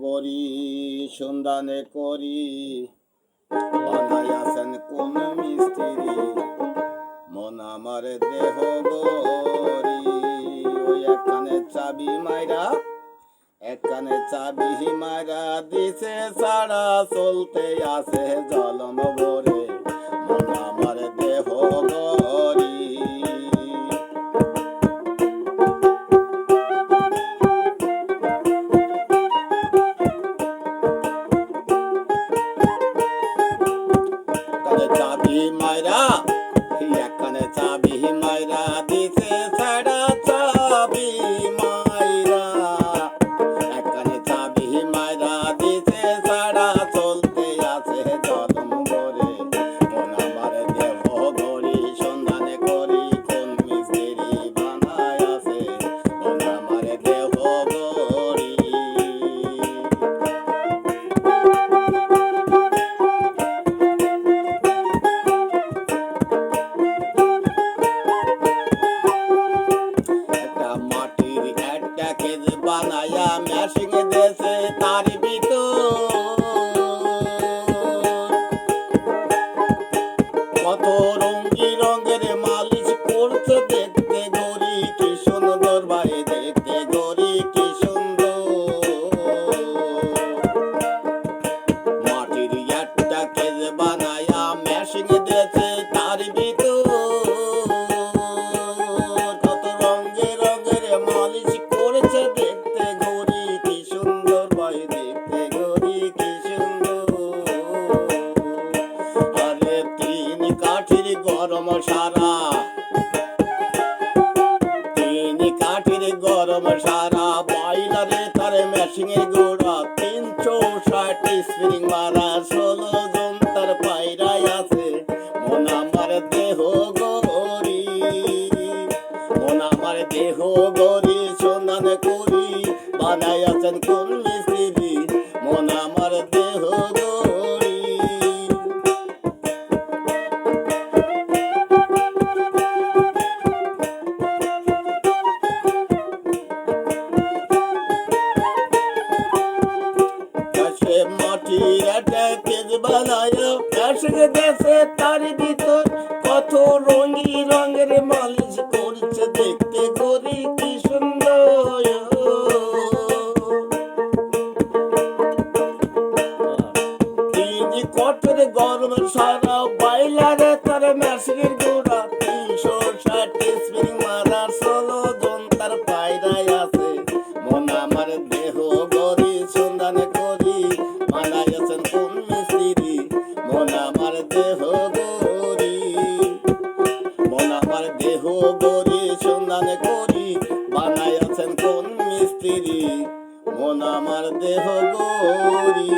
গরি সন্ধানে করি বানাইয়াছেন কোন মিস্ত্রি মন আমার দেহ গরি। ওই একখানে চাবি মাইরা দিছে ছাড়া চলতে আছে জলম ভরে মন আমার দেহ গরি। চাবি মাইরা একখানে চাবি মাইরা দিছে ছাড়া চাবি মাইরা একখানে চাবি মাইরা দিছে ছাড়া চলতে আছে জলম ভরে মন আমার দেহ গরি সন্ধানে করি কোন মিস্ত্রি বানায় আছে মন আমার দেহ গরি। বানায়া মেশিং দেশে তার ভিতর কত রঙি রঙের মালিশ করছে দেখতে গরি কি সুন্দর ভাই দেখতে গরি কি সুন্দর। মাটির একটা কেজ বানায়া মেশিং দেশে তার ভিতর কত রঙে রঙের মালিশ করেছে দেখতে গরি কি সুন্দর ভাই দেখতে গরি কি সুন্দর। আরে তিন কাঠির গরম সারা বাইলারে তার মেশিনের গোড়া 360 স্প্রিং মারা 16 জন তার পায়রাই আছে মন আমার দেহ গরি মন আমার দেহ গরি সন্ধান করি বানাইয়াছেন কোন মিস্ত্রি মন আমার দেহ গরি। মাটির একটা কেজ বানায়া মেশিং দেশে তার ভিতর কত রঙি রঙের মালিশ করছে দেখতে গরি কি সুন্দর। কঠোর গরম সারা বাইলারে তার মেশিনের গোড়া 360 স্প্রিং মারা 16 জন তার পায়রাই আছে মন আমার দেহ গরি সন্ধান করি বানাইয়াছেন কোন মিস্ত্রি মন আমার দেহ গরি মন আমার দেহ গরি সন্ধান করি বানাইয়াছেন কোন মিস্ত্রি মন আমার দেহ গরি।